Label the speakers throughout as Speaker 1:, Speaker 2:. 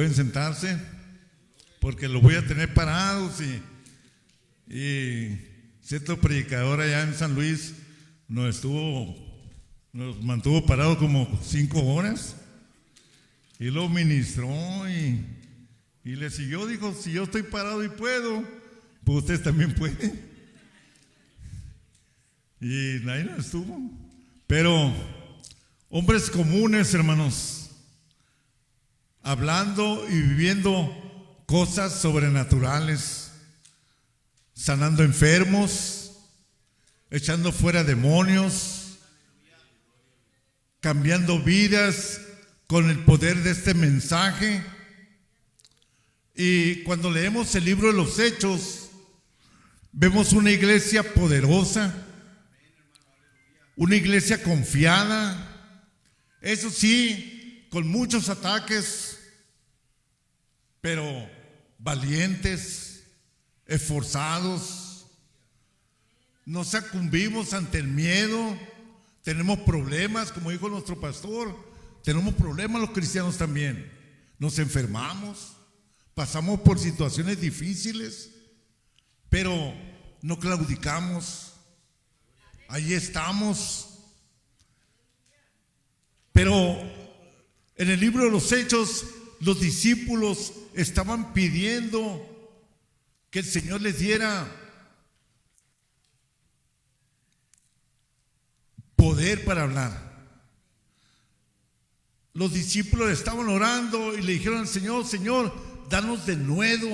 Speaker 1: Pueden sentarse porque los voy a tener parados y cierto predicador allá en San Luis nos mantuvo parados como 5 horas y lo ministró y le siguió. Dijo: si yo estoy parado y puedo, pues ustedes también pueden. Y nadie nos estuvo. Pero hombres comunes, hermanos, hablando y viviendo cosas sobrenaturales, sanando enfermos, echando fuera demonios, cambiando vidas con el poder de este mensaje. Y cuando leemos el libro de los Hechos, vemos una iglesia poderosa, una iglesia confiada, eso sí, con muchos ataques, pero valientes, esforzados. No sucumbimos ante el miedo. Tenemos problemas, como dijo nuestro pastor, tenemos problemas los cristianos también. Nos enfermamos, pasamos por situaciones difíciles, pero no claudicamos. Ahí estamos. Pero en el libro de los Hechos, los discípulos estaban pidiendo que el Señor les diera poder para hablar. Los discípulos estaban orando y le dijeron al Señor: Señor, danos denuedo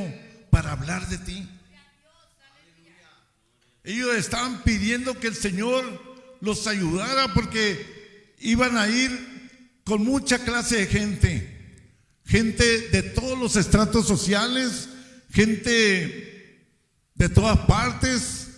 Speaker 1: para hablar de ti. Ellos estaban pidiendo que el Señor los ayudara porque iban a ir con mucha clase de gente de todos los estratos sociales, gente de todas partes,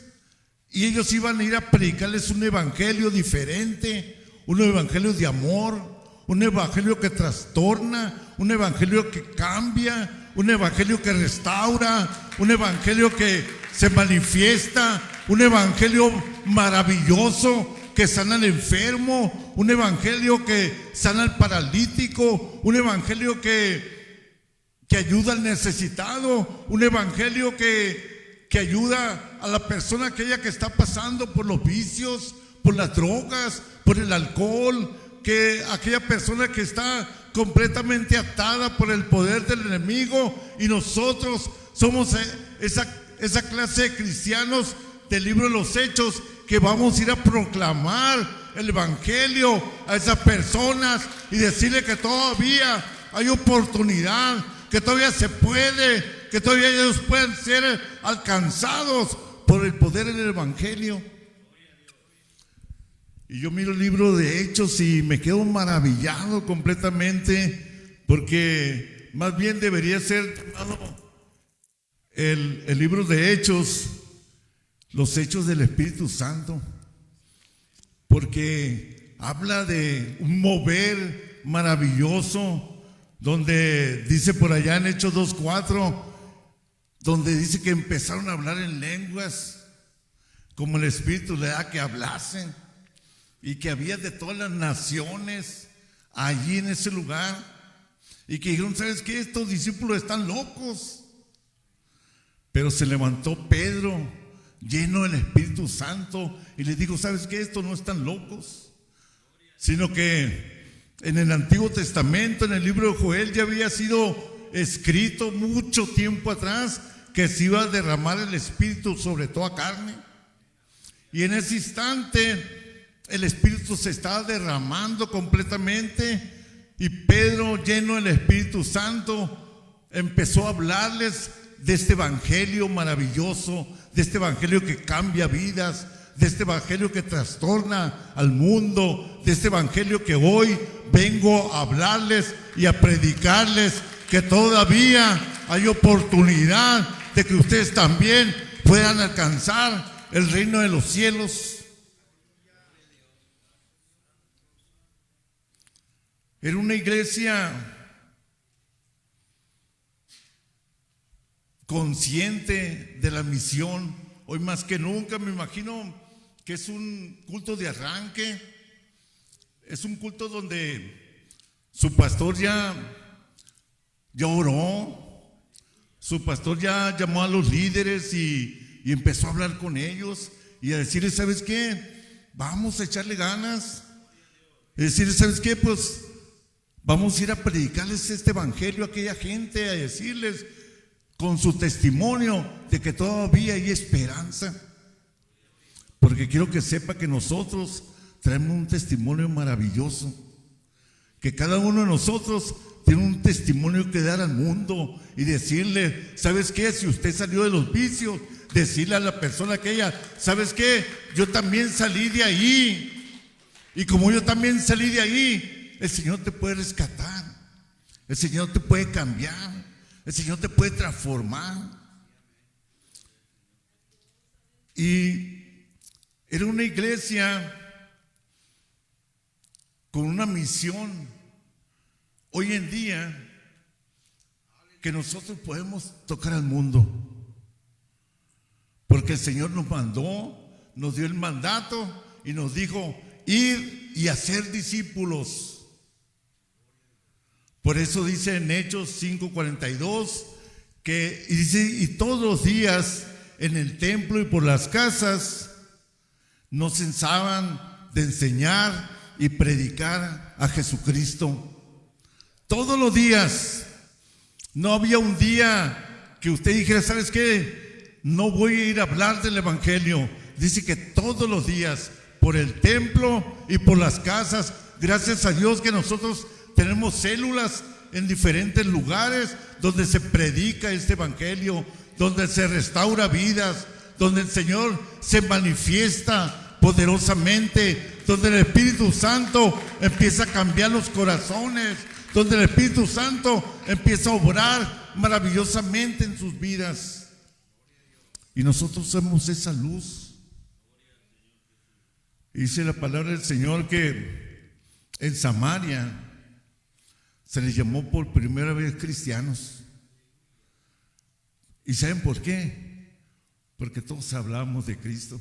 Speaker 1: y ellos iban a ir a predicarles un evangelio diferente, un evangelio de amor, un evangelio que trastorna, un evangelio que cambia, un evangelio que restaura, un evangelio que se manifiesta, un evangelio maravilloso que sana al enfermo, un evangelio que sana al paralítico, un evangelio que ayuda al necesitado, un evangelio que ayuda a la persona aquella que está pasando por los vicios, por las drogas, por el alcohol, que aquella persona que está completamente atada por el poder del enemigo. Y nosotros somos esa clase de cristianos del libro de los Hechos que vamos a ir a proclamar el evangelio a esas personas y decirle que todavía hay oportunidad, que todavía se puede, que todavía ellos pueden ser alcanzados por el poder del evangelio. Y yo miro el libro de Hechos y me quedo maravillado completamente, porque más bien debería ser el libro de Hechos, los hechos del Espíritu Santo, porque habla de un mover maravilloso, donde dice por allá en Hechos 2:4, donde dice que empezaron a hablar en lenguas como el Espíritu le da que hablasen, y que había de todas las naciones allí en ese lugar, y que dijeron: ¿sabes qué? Estos discípulos están locos. Pero se levantó Pedro, lleno del Espíritu Santo, y les dijo: ¿sabes qué? Estos no están locos, sino que en el Antiguo Testamento, en el libro de Joel, ya había sido escrito mucho tiempo atrás que se iba a derramar el Espíritu sobre toda carne. Y en ese instante el Espíritu se estaba derramando completamente, y Pedro, lleno del Espíritu Santo, empezó a hablarles de este evangelio maravilloso, de este evangelio que cambia vidas, de este evangelio que trastorna al mundo, de este evangelio que hoy vengo a hablarles y a predicarles, que todavía hay oportunidad de que ustedes también puedan alcanzar el reino de los cielos. Era una iglesia consciente de la misión. Hoy más que nunca me imagino que es un culto de arranque, es un culto donde su pastor ya ya oró, su pastor ya llamó a los líderes y empezó a hablar con ellos y a decirles, ¿sabes qué? Vamos a echarle ganas. Y decirles, ¿sabes qué? Pues vamos a ir a predicarles este evangelio a aquella gente, a decirles con su testimonio de que todavía hay esperanza. Porque quiero que sepa que nosotros traemos un testimonio maravilloso, que cada uno de nosotros tiene un testimonio que dar al mundo y decirle, ¿sabes qué? Si usted salió de los vicios, decirle a la persona aquella, ¿sabes qué? Yo también salí de ahí. Y como yo también salí de ahí, el Señor te puede rescatar, el Señor te puede cambiar, el Señor te puede transformar. Y era una iglesia con una misión hoy en día que nosotros podemos tocar al mundo, porque el Señor nos mandó, nos dio el mandato y nos dijo ir y hacer discípulos. Por eso dice en Hechos 5:42 que dice, y todos los días en el templo y por las casas no cesaban de enseñar y predicar a Jesucristo. Todos los días. No había un día que usted dijera, ¿sabes qué? No voy a ir a hablar del evangelio. Dice que todos los días, por el templo y por las casas, gracias a Dios que nosotros tenemos células en diferentes lugares donde se predica este evangelio, donde se restaura vidas, donde el Señor se manifiesta poderosamente, donde el Espíritu Santo empieza a cambiar los corazones, donde el Espíritu Santo empieza a obrar maravillosamente en sus vidas. Y nosotros somos esa luz. Dice la palabra del Señor que en Samaria se les llamó por primera vez cristianos. ¿Y saben por qué? Porque todos hablábamos de Cristo.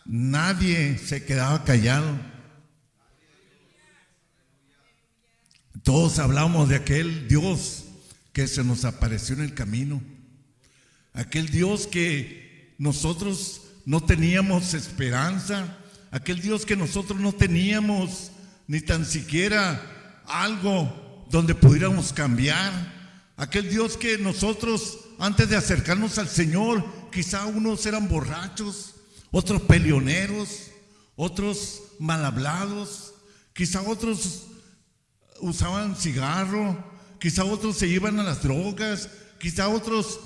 Speaker 1: Nadie se quedaba callado. Todos hablamos de aquel Dios que se nos apareció en el camino. Aquel Dios que nosotros no teníamos esperanza. Aquel Dios que nosotros no teníamos ni tan siquiera algo donde pudiéramos cambiar. Aquel Dios que nosotros, antes de acercarnos al Señor, quizá unos eran borrachos, otros peleoneros, otros mal hablados, quizá otros usaban cigarro, quizá otros se iban a las drogas, quizá otros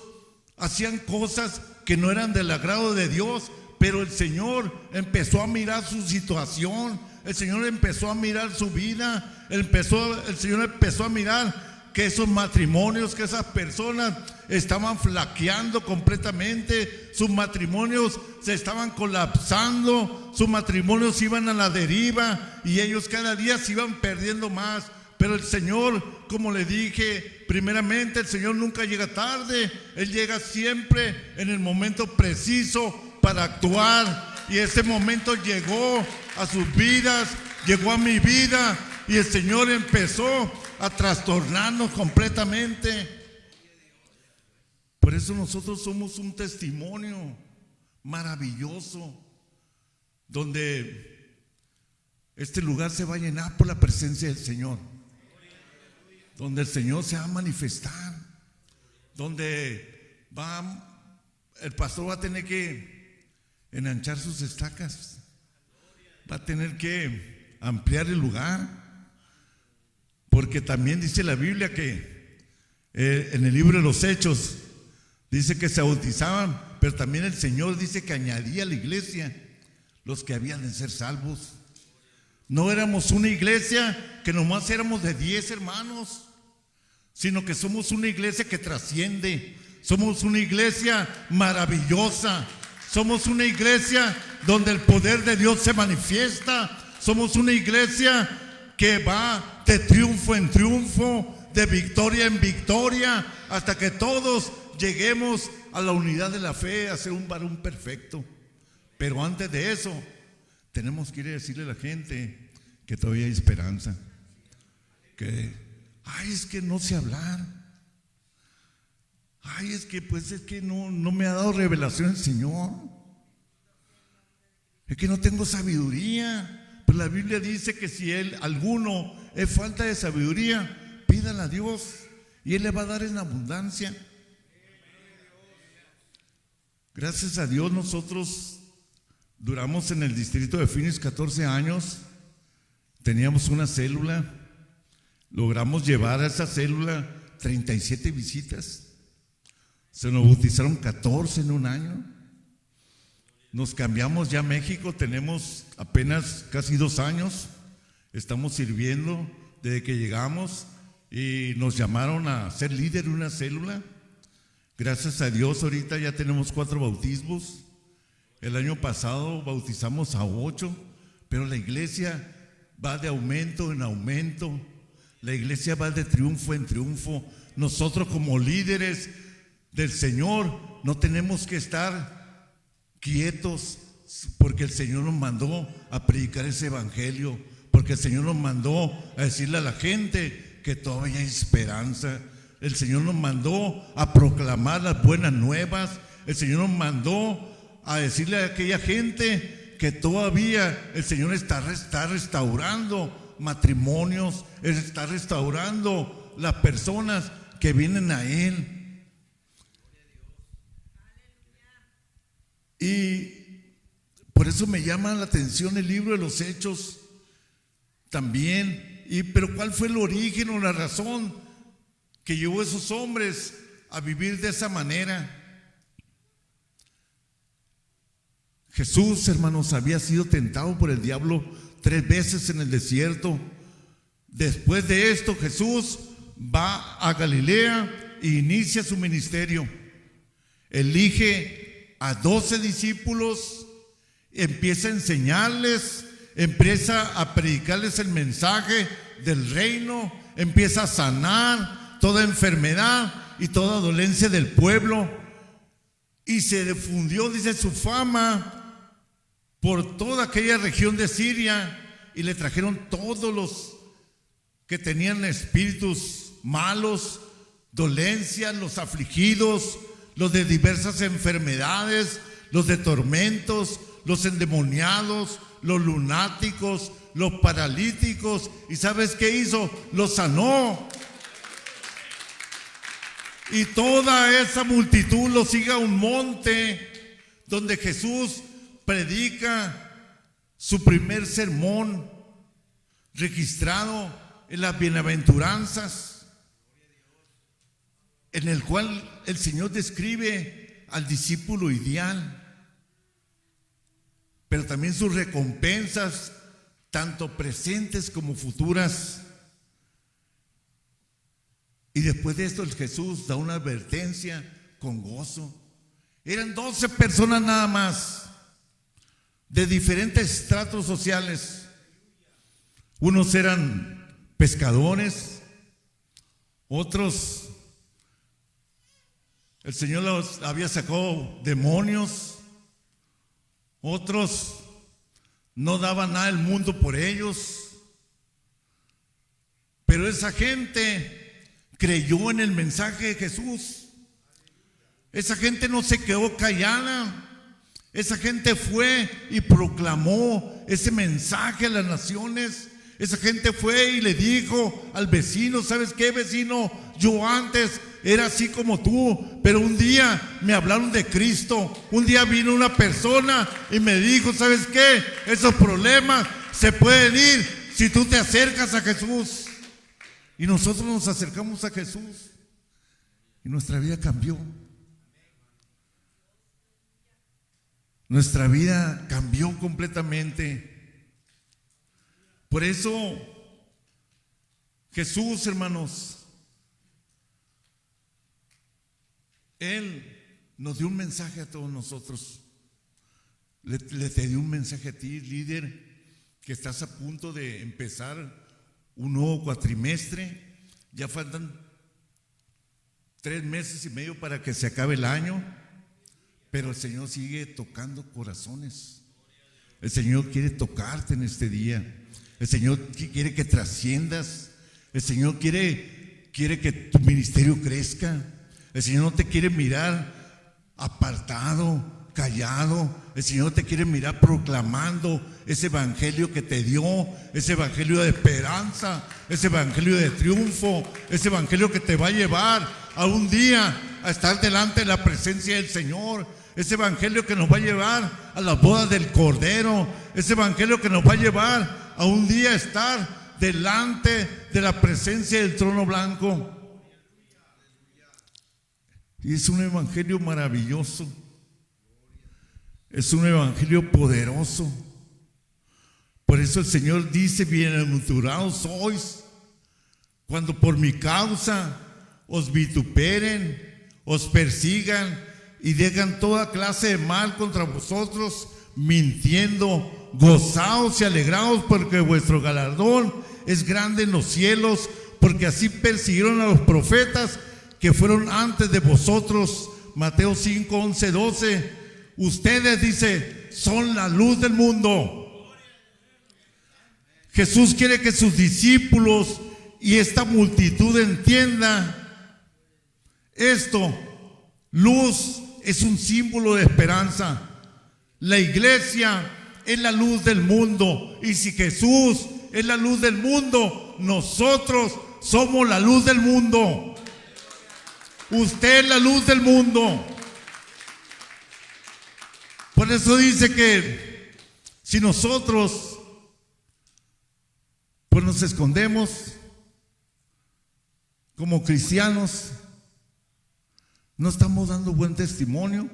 Speaker 1: hacían cosas que no eran del agrado de Dios, pero el Señor empezó a mirar su situación, el Señor empezó a mirar su vida, el Señor empezó a mirar que esos matrimonios, que esas personas estaban flaqueando completamente, sus matrimonios se estaban colapsando, sus matrimonios iban a la deriva y ellos cada día se iban perdiendo más. Pero el Señor, como le dije, primeramente el Señor nunca llega tarde, Él llega siempre en el momento preciso para actuar. Y ese momento llegó a sus vidas, llegó a mi vida, y el Señor empezó a trastornarnos completamente. Por eso nosotros somos un testimonio maravilloso, donde este lugar se va a llenar por la presencia del Señor, donde el Señor se va a manifestar, donde el pastor va a tener que enanchar sus estacas, va a tener que ampliar el lugar, porque también dice la Biblia que en el libro de los Hechos dice que se bautizaban, pero también el Señor dice que añadía a la iglesia los que habían de ser salvos. No éramos una iglesia que nomás éramos de 10 hermanos, sino que somos una iglesia que trasciende. Somos una iglesia maravillosa. Somos una iglesia donde el poder de Dios se manifiesta. Somos una iglesia que va de triunfo en triunfo, de victoria en victoria, hasta que todos lleguemos a la unidad de la fe, a ser un varón perfecto. Pero antes de eso, tenemos que ir a decirle a la gente que todavía hay esperanza, que Ay, es que no sé hablar. Ay, es que no me ha dado revelación el Señor. Es que no tengo sabiduría. Pues la Biblia dice que si alguno es falta de sabiduría, pídala a Dios y Él le va a dar en abundancia. Gracias a Dios nosotros duramos en el distrito de Phoenix 14 años. Teníamos una célula. Logramos llevar a esa célula 37 visitas. Se nos bautizaron 14 en un año. Nos cambiamos ya a México, tenemos apenas casi 2 años. Estamos sirviendo desde que llegamos y nos llamaron a ser líder de una célula. Gracias a Dios ahorita ya tenemos 4 bautismos. El año pasado bautizamos a 8, pero la iglesia va de aumento en aumento. La iglesia va de triunfo en triunfo. Nosotros como líderes del Señor no tenemos que estar quietos, porque el Señor nos mandó a predicar ese evangelio, porque el Señor nos mandó a decirle a la gente que todavía hay esperanza. El Señor nos mandó a proclamar las buenas nuevas. El Señor nos mandó a decirle a aquella gente que todavía el Señor está restaurando matrimonios, está restaurando las personas que vienen a Él. Y por eso me llama la atención el libro de los Hechos también. Pero ¿cuál fue el origen o la razón que llevó a esos hombres a vivir de esa manera? Jesús, hermanos, había sido tentado por el diablo 3 veces en el desierto. Después de esto, Jesús va a Galilea e inicia su ministerio. Elige a 12 discípulos, empieza a enseñarles, empieza a predicarles el mensaje del reino, empieza a sanar toda enfermedad y toda dolencia del pueblo, y se difundió, dice, su fama por toda aquella región de Siria, y le trajeron todos los que tenían espíritus malos, dolencias, los afligidos, los de diversas enfermedades, los de tormentos, los endemoniados, los lunáticos, los paralíticos. ¿Y sabes qué hizo? Los sanó. Y toda esa multitud lo sigue a un monte donde Jesús predica su primer sermón registrado en las bienaventuranzas, en el cual el Señor describe al discípulo ideal, pero también sus recompensas, tanto presentes como futuras. Y después de esto el Jesús da una advertencia con gozo. Eran 12 personas nada más, de diferentes estratos sociales. Unos eran pescadores, otros el Señor los había sacado demonios, otros no daban nada al mundo por ellos. Pero esa gente creyó en el mensaje de Jesús. Esa gente no se quedó callada. Esa gente fue y proclamó ese mensaje a las naciones. Esa gente fue y le dijo al vecino: ¿sabes qué, vecino? Yo antes era así como tú, pero un día me hablaron de Cristo. Un día vino una persona y me dijo: ¿sabes qué? Esos problemas se pueden ir si tú te acercas a Jesús. Y nosotros nos acercamos a Jesús y nuestra vida cambió. Nuestra vida cambió completamente. Por eso Jesús, hermanos, Él nos dio un mensaje a todos nosotros. Le te dio un mensaje a ti, líder, que estás a punto de empezar un nuevo cuatrimestre. Ya faltan 3 meses y medio para que se acabe el año, pero el Señor sigue tocando corazones. El Señor quiere tocarte en este día. El Señor quiere que trasciendas. El Señor quiere quiere que tu ministerio crezca. El Señor no te quiere mirar apartado, callado. El Señor te quiere mirar proclamando ese evangelio que te dio, ese evangelio de esperanza, ese evangelio de triunfo, ese evangelio que te va a llevar a un día a estar delante de la presencia del Señor, ese evangelio que nos va a llevar a las bodas del Cordero, ese evangelio que nos va a llevar a un día a estar delante de la presencia del trono blanco. Y es un evangelio maravilloso, es un evangelio poderoso. Por eso el Señor dice: bienaventurados sois cuando por mi causa os vituperen, os persigan y digan toda clase de mal contra vosotros, mintiendo. Gozaos y alegraos, porque vuestro galardón es grande en los cielos, porque así persiguieron a los profetas que fueron antes de vosotros. Mateo 5, 11, 12. Ustedes, dice, son la luz del mundo. Jesús quiere que sus discípulos y esta multitud entienda esto. Luz es un símbolo de esperanza. La iglesia es la luz del mundo. Y si Jesús es la luz del mundo, nosotros somos la luz del mundo. Usted es la luz del mundo. Por eso dice que si nosotros pues nos escondemos como cristianos, no estamos dando buen testimonio,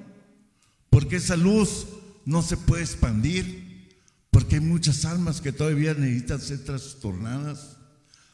Speaker 1: porque esa luz no se puede expandir, porque hay muchas almas que todavía necesitan ser trastornadas.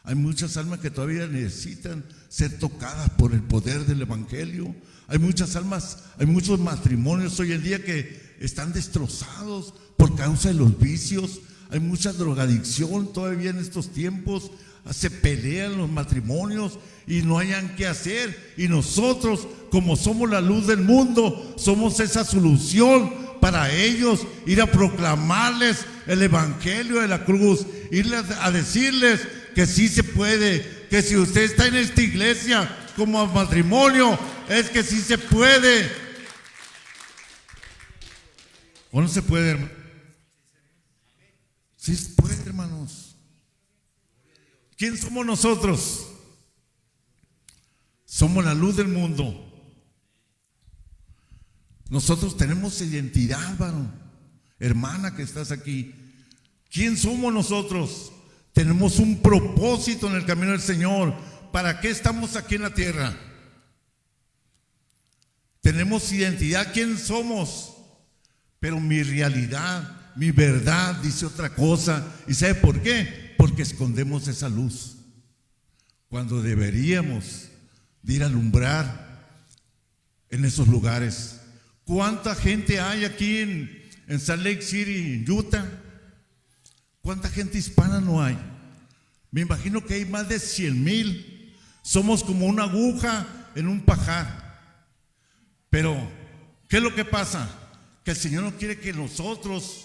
Speaker 1: Hay muchas almas que todavía necesitan ser tocadas por el poder del evangelio. Hay muchas almas, hay muchos matrimonios hoy en día que están destrozados por causa de los vicios. Hay mucha drogadicción todavía en estos tiempos. Se pelean los matrimonios y no hayan qué hacer. Y nosotros, como somos la luz del mundo, somos esa solución para ellos. Ir a proclamarles el evangelio de la cruz, ir a decirles que sí se puede, que si usted está en esta iglesia como matrimonio, es que sí se puede. ¿O no se puede, hermano? Sí se puede, hermanos. ¿Quién somos nosotros? Somos la luz del mundo. Nosotros tenemos identidad, varón, hermana que estás aquí. ¿Quién somos nosotros? Tenemos un propósito en el camino del Señor. ¿Para qué estamos aquí en la tierra? Tenemos identidad, ¿quién somos? Pero mi realidad, mi verdad dice otra cosa. ¿Y sabe por qué? Porque escondemos esa luz, cuando deberíamos de ir a alumbrar en esos lugares. ¿Cuánta gente hay aquí en Salt Lake City, en Utah? ¿Cuánta gente hispana no hay? Me imagino que hay más de 100,000. Somos como una aguja en un pajar. Pero, ¿qué es lo que pasa? Que el Señor no quiere que nosotros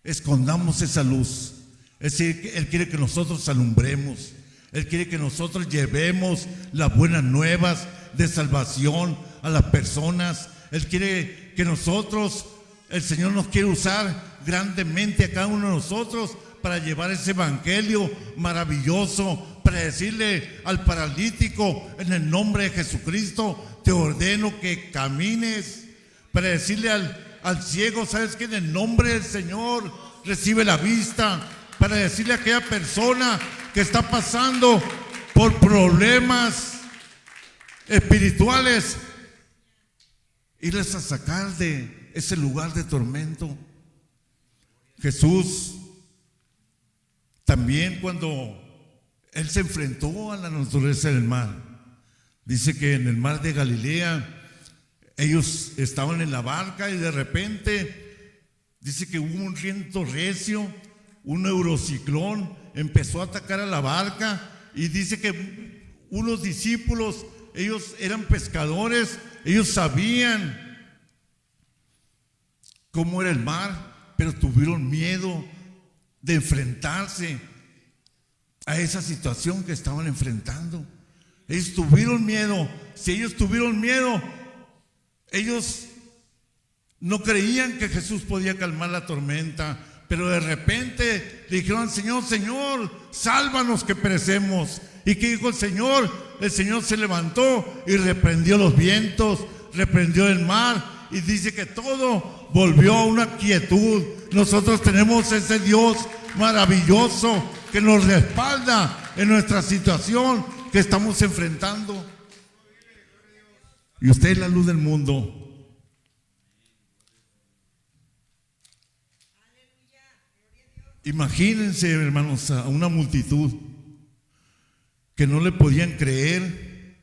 Speaker 1: escondamos esa luz. Es decir, Él quiere que nosotros alumbremos. Él quiere que nosotros llevemos las buenas nuevas de salvación a las personas. Él quiere que nosotros, el Señor nos quiere usar grandemente a cada uno de nosotros para llevar ese evangelio maravilloso, para decirle al paralítico: en el nombre de Jesucristo te ordeno que camines. Para decirle al ciego: sabes que en el nombre del Señor recibe la vista. Para decirle a aquella persona que está pasando por problemas espirituales, irles a sacar de ese lugar de tormento. Jesús también, cuando Él se enfrentó a la naturaleza del mar, dice que en el mar de Galilea ellos estaban en la barca y de repente dice que hubo un viento recio, un eurociclón empezó a atacar a la barca, y dice que unos discípulos, ellos eran pescadores, ellos sabían cómo era el mar, pero tuvieron miedo de enfrentarse a esa situación que estaban enfrentando. Ellos tuvieron miedo. Si ellos tuvieron miedo, ellos no creían que Jesús podía calmar la tormenta, pero de repente le dijeron: Señor, Señor, sálvanos que perecemos. ¿Y qué dijo el Señor? El Señor se levantó y reprendió los vientos, reprendió el mar, y dice que todo volvió a una quietud. Nosotros tenemos ese Dios maravilloso que nos respalda en nuestra situación que estamos enfrentando. Y usted es la luz del mundo. Imagínense, hermanos, a una multitud que no le podían creer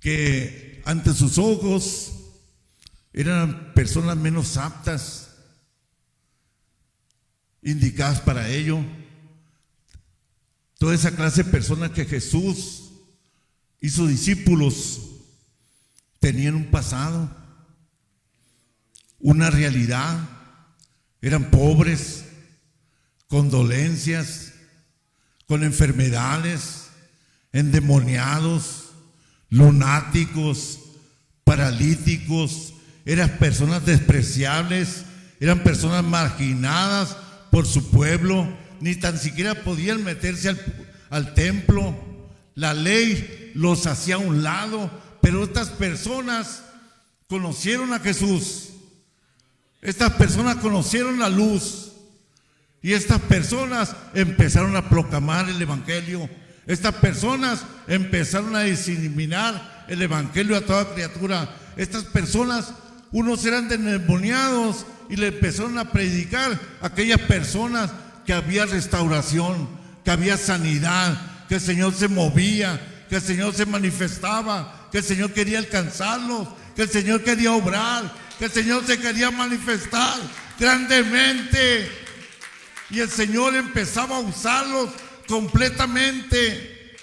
Speaker 1: que ante sus ojos eran personas menos aptas, indicadas para ello. Toda esa clase de personas que Jesús hizo discípulos tenían un pasado, una realidad. Eran pobres, con dolencias, con enfermedades, endemoniados, lunáticos, paralíticos. Eran personas despreciables, eran personas marginadas por su pueblo. Ni tan siquiera podían meterse al templo. La ley los hacía a un lado. Pero estas personas conocieron a Jesús. Estas personas conocieron la luz. Y estas personas empezaron a proclamar el evangelio. Estas personas empezaron a diseminar el evangelio a toda criatura. Estas personas, unos eran endemoniados y le empezaron a predicar a aquellas personas que había restauración, que había sanidad, que el Señor se movía, que el Señor se manifestaba, que el Señor quería alcanzarlos, que el Señor quería obrar, que el Señor se quería manifestar grandemente. Y el Señor empezaba a usarlos completamente.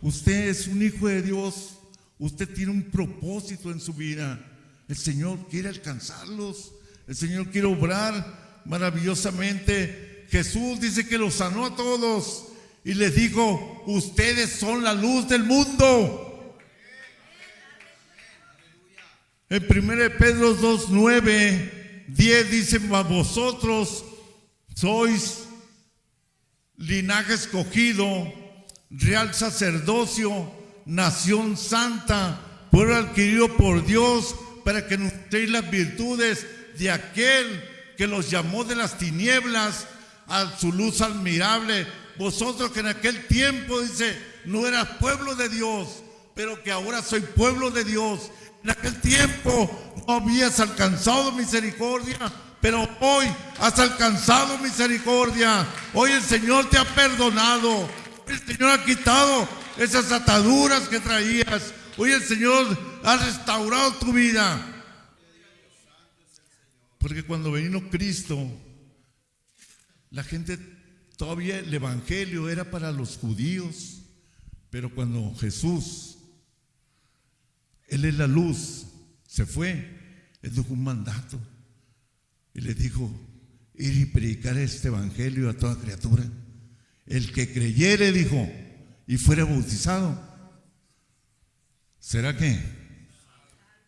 Speaker 1: Usted es un hijo de Dios. Usted tiene un propósito en su vida. El Señor quiere alcanzarlos. El Señor quiere obrar maravillosamente. Jesús dice que los sanó a todos y les dijo: ustedes son la luz del mundo. En 1 Pedro 2, 9, 10 dice: vosotros sois linaje escogido, real sacerdocio, nación santa, pueblo adquirido por Dios, para que nutréis las virtudes de aquel que los llamó de las tinieblas a su luz admirable. Vosotros que en aquel tiempo, dice, no eras pueblo de Dios, pero que ahora soy pueblo de Dios. En aquel tiempo no habías alcanzado misericordia, pero hoy has alcanzado misericordia. Hoy el Señor te ha perdonado. El Señor ha quitado esas ataduras que traías. Hoy el Señor ha restaurado tu vida. Porque cuando vino Cristo, la gente, todavía el evangelio era para los judíos. Pero cuando Jesús, Él es la luz, se fue, Él dejó un mandato y les dijo: ir y predicar este evangelio a toda criatura. El que creyere, dijo, y fuera bautizado, ¿será qué?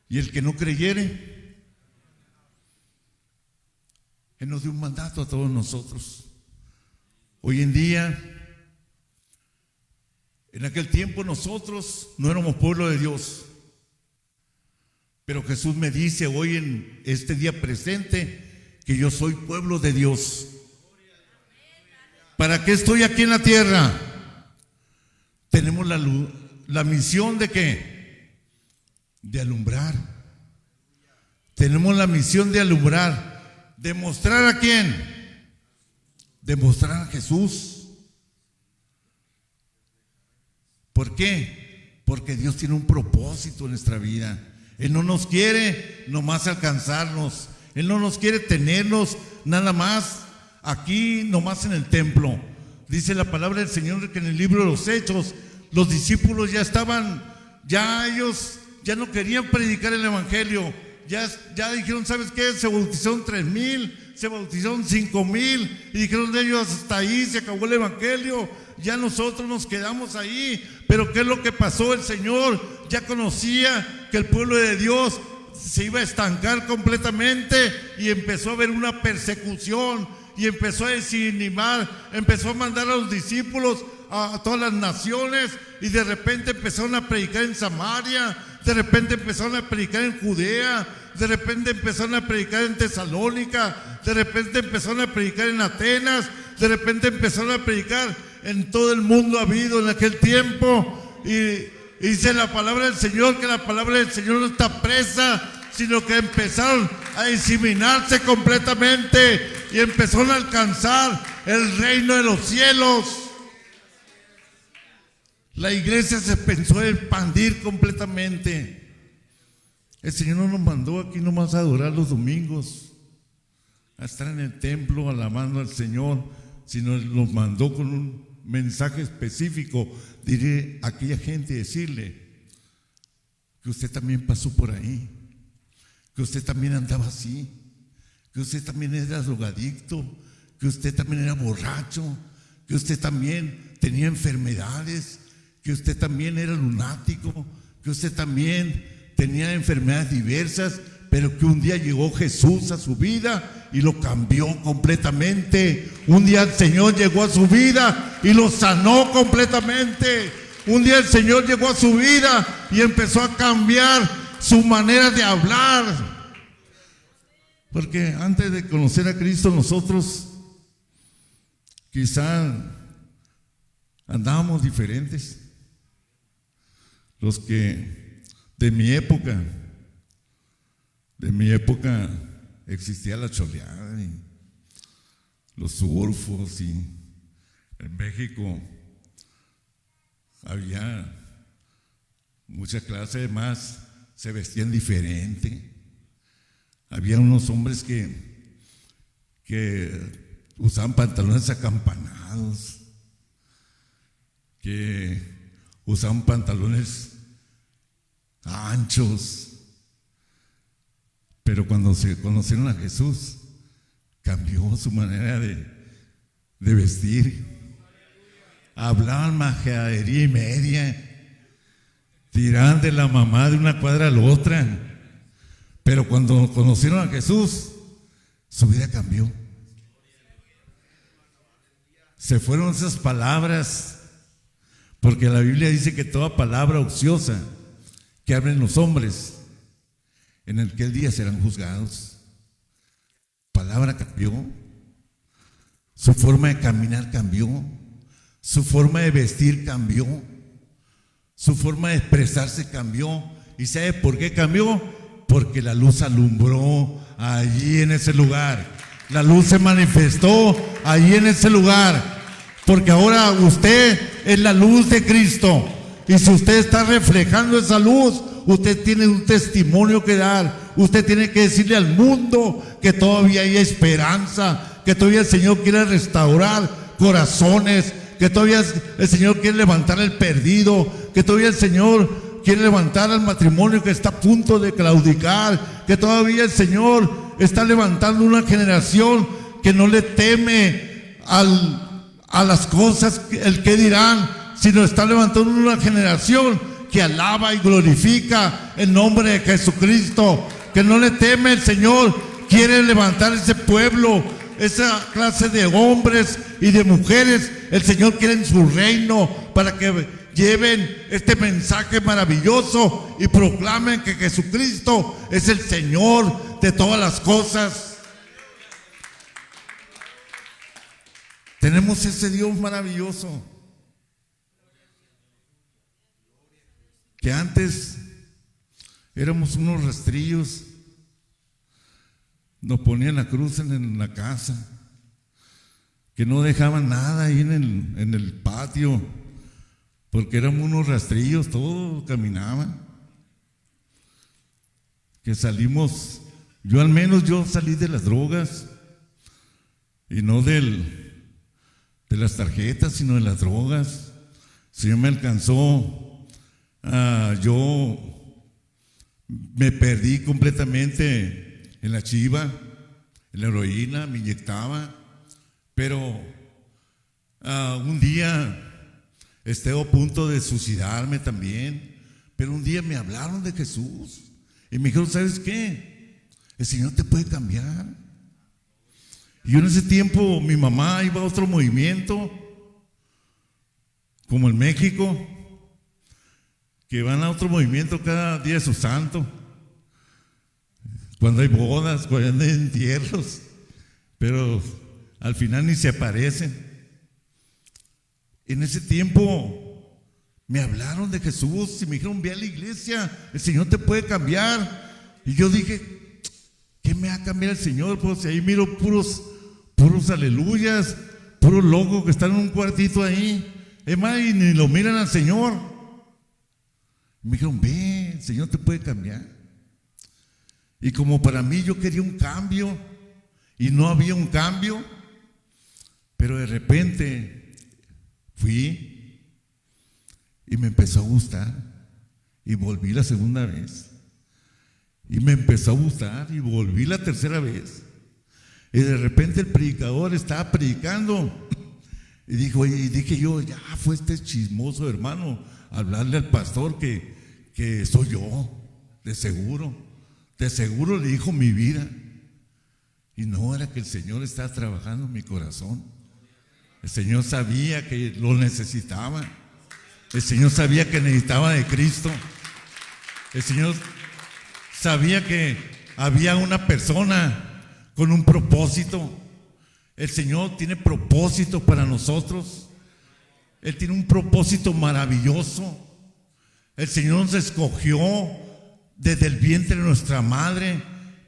Speaker 1: Y el que no creyere, Él nos dio un mandato a todos nosotros. Hoy en día, en aquel tiempo nosotros no éramos pueblo de Dios. Pero Jesús me dice hoy en este día presente que yo soy pueblo de Dios. ¿Para qué estoy aquí en la tierra? Tenemos la misión de ¿qué? De alumbrar. Tenemos la misión de alumbrar. ¿Demostrar a quién? Demostrar a Jesús. ¿Por qué? Porque Dios tiene un propósito en nuestra vida. Él no nos quiere nomás alcanzarnos. Él no nos quiere tenernos nada más aquí, nomás en el templo. Dice la palabra del Señor que en el libro de los Hechos, los discípulos ya estaban, ellos ya no querían predicar el evangelio. Ya dijeron: ¿sabes qué? Se bautizaron 3,000, se bautizaron 5,000, y dijeron ellos: hasta ahí se acabó el evangelio. ya nosotros nos quedamos ahí. Pero ¿qué es lo que pasó? El Señor ya conocía que el pueblo de Dios se iba a estancar completamente y empezó a haber una persecución y empezó a desanimar, empezó a mandar a los discípulos a todas las naciones y de repente empezaron a predicar en Samaria, de repente empezaron a predicar en Judea, de repente empezaron a predicar en Tesalónica, de repente empezaron a predicar en Atenas, de repente empezaron a predicar en todo el mundo habido en aquel tiempo. Y dice la palabra del Señor que la palabra del Señor no está presa, sino que empezaron a diseminarse completamente y empezaron a alcanzar el reino de los cielos. La iglesia se pensó a expandir completamente. El Señor no nos mandó aquí nomás a adorar los domingos, a estar en el templo alabando al Señor, sino nos mandó con un mensaje específico. Diré a aquella gente, decirle que usted también pasó por ahí, que usted también andaba así, que usted también era drogadicto, que usted también era borracho, que usted también tenía enfermedades, que usted también era lunático, que usted también tenía enfermedades diversas, pero que un día llegó Jesús a su vida y lo cambió completamente. Un día el Señor llegó a su vida y lo sanó completamente. Un día el Señor llegó a su vida y empezó a cambiar su manera de hablar. Porque antes de conocer a Cristo nosotros quizá andábamos diferentes. Los que de mi época existía la choleada y los surfos, y en México había mucha clase, más se vestían diferente. Había unos hombres que usaban pantalones acampanados, que usaban pantalones anchos, pero cuando se conocieron a Jesús cambió su manera de vestir. Hablaban majadería y media, tiraban de la mamá de una cuadra a la otra, pero cuando conocieron a Jesús su vida cambió. Se fueron esas palabras, porque la Biblia dice que toda palabra ociosa que hablen los hombres, en aquel día serán juzgados. Palabra cambió, su forma de caminar cambió, su forma de vestir cambió, su forma de expresarse cambió. ¿Y sabe por qué cambió? Porque la luz alumbró allí en ese lugar. La luz se manifestó allí en ese lugar, porque ahora usted es la luz de Cristo. Y si usted está reflejando esa luz, usted tiene un testimonio que dar. Usted tiene que decirle al mundo que todavía hay esperanza, que todavía el Señor quiere restaurar corazones, que todavía el Señor quiere levantar al perdido, que todavía el Señor quiere levantar al matrimonio que está a punto de claudicar, que todavía el Señor está levantando una generación que no le teme a las cosas, el que dirán, sino está levantando una generación que alaba y glorifica el nombre de Jesucristo, que no le teme. El Señor quiere levantar ese pueblo, esa clase de hombres y de mujeres. El Señor quiere en su reino para que lleven este mensaje maravilloso y proclamen que Jesucristo es el Señor de todas las cosas. Tenemos ese Dios maravilloso que antes éramos unos rastrillos, nos ponían la cruz en la casa, que no dejaban nada ahí en el patio, porque éramos unos rastrillos, todos caminaban. Que salimos, yo salí de las drogas, y no de las tarjetas, sino de las drogas. El Señor me alcanzó. Yo me perdí completamente en la chiva, en la heroína, me inyectaba, pero Un día estuve a punto de suicidarme también, pero un día me hablaron de Jesús y me dijeron, ¿sabes qué? El Señor te puede cambiar. Y yo en ese tiempo, mi mamá iba a otro movimiento, como en México, que van a otro movimiento cada día de su santo, cuando hay bodas, cuando hay entierros, pero al final ni se aparecen. En ese tiempo me hablaron de Jesús y me dijeron, ve a la iglesia, el Señor te puede cambiar. Y yo dije, ¿qué me va a cambiar el Señor? Pues ahí miro puros aleluyas, puros locos que están en un cuartito ahí. Es más, y ni lo miran al Señor. Me dijeron, ve, el Señor te puede cambiar. Y como para mí yo quería un cambio y no había un cambio, pero de repente fui y me empezó a gustar y volví la segunda vez y me empezó a gustar y volví la tercera vez y de repente el predicador estaba predicando y dije yo, ya fue este chismoso hermano a hablarle al pastor que soy yo, de seguro le dijo mi vida. Y no, era que el Señor estaba trabajando en mi corazón. El Señor sabía que lo necesitaba. El Señor sabía que necesitaba de Cristo. El Señor sabía que había una persona con un propósito. El Señor tiene propósito para nosotros. Él tiene un propósito maravilloso. El Señor nos escogió desde el vientre de nuestra madre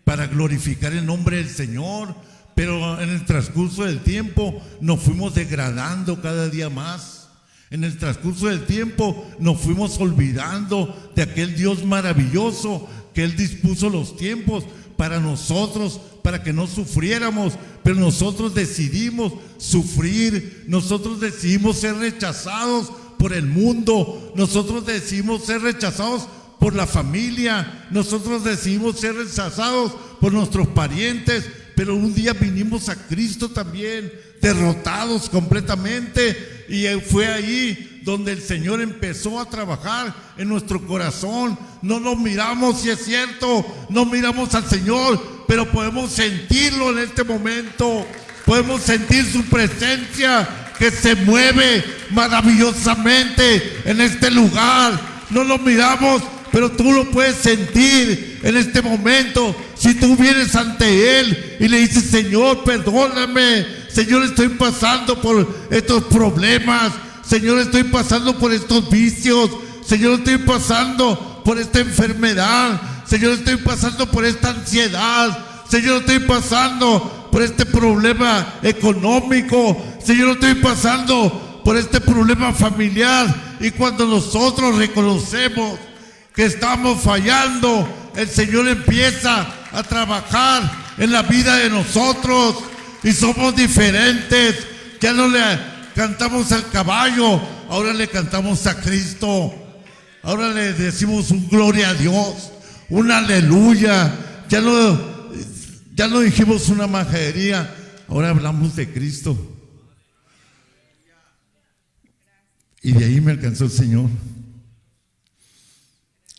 Speaker 1: para glorificar el nombre del Señor, pero en el transcurso del tiempo nos fuimos degradando cada día más. En el transcurso del tiempo nos fuimos olvidando de aquel Dios maravilloso que Él dispuso los tiempos para nosotros, para que no sufriéramos, pero nosotros decidimos sufrir, nosotros decidimos ser rechazados por el mundo, nosotros decidimos ser rechazados por la familia, nosotros decidimos ser rechazados por nuestros parientes, pero un día vinimos a Cristo también, derrotados completamente, y fue ahí donde el Señor empezó a trabajar en nuestro corazón. No nos miramos, si es cierto, no miramos al Señor, pero podemos sentirlo en este momento, podemos sentir su presencia que se mueve maravillosamente en este lugar. No lo miramos, pero tú lo puedes sentir en este momento. Si tú vienes ante Él y le dices, Señor, perdóname, Señor, estoy pasando por estos problemas, Señor, estoy pasando por estos vicios, Señor, estoy pasando por esta enfermedad, Señor, estoy pasando por esta ansiedad, Señor, estoy pasando por este problema económico, Señor, estoy pasando por este problema familiar. Y cuando nosotros reconocemos que estamos fallando, el Señor empieza a trabajar en la vida de nosotros y somos diferentes. Ya no le cantamos al caballo, ahora le cantamos a Cristo. Ahora le decimos un gloria a Dios, un aleluya. Ya no dijimos una majadería, ahora hablamos de Cristo. Y de ahí me alcanzó el Señor.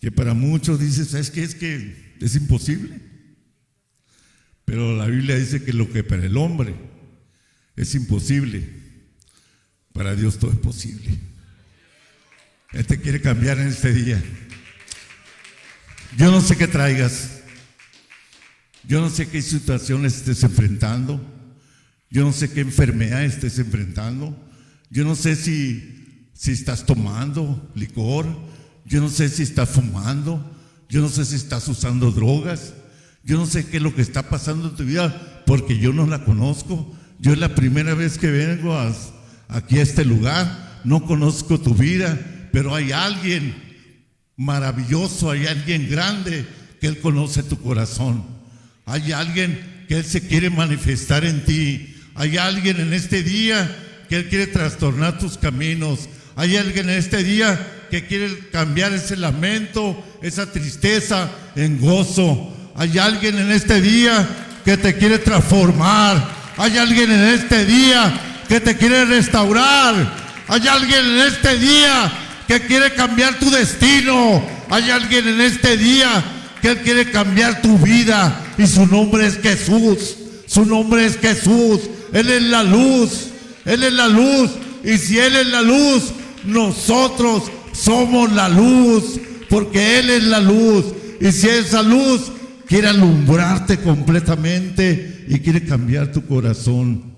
Speaker 1: Que para muchos dice, ¿sabes qué? Es que es imposible. Pero la Biblia dice que lo que para el hombre es imposible, para Dios todo es posible. Él te quiere cambiar en este día. Yo no sé qué traigas. Yo no sé qué situaciones estés enfrentando. Yo no sé qué enfermedad estés enfrentando. Yo no sé si estás tomando licor. Yo no sé si estás fumando. Yo no sé si estás usando drogas. Yo no sé qué es lo que está pasando en tu vida, porque yo no la conozco. Yo es la primera vez que vengo aquí a este lugar. No conozco tu vida, pero hay alguien maravilloso, hay alguien grande que Él conoce tu corazón. Hay alguien que Él se quiere manifestar en ti. Hay alguien en este día que Él quiere trastornar tus caminos. Hay alguien en este día que quiere cambiar ese lamento, esa tristeza en gozo. Hay alguien en este día que te quiere transformar. Hay alguien en este día que te quiere restaurar. Hay alguien en este día que quiere cambiar tu destino. Hay alguien en este día que Él quiere cambiar tu vida. Y su nombre es Jesús. Su nombre es Jesús. Él es la luz. Él es la luz. Y si Él es la luz, nosotros somos la luz. Porque Él es la luz. Y si esa luz quiere alumbrarte completamente y quiere cambiar tu corazón,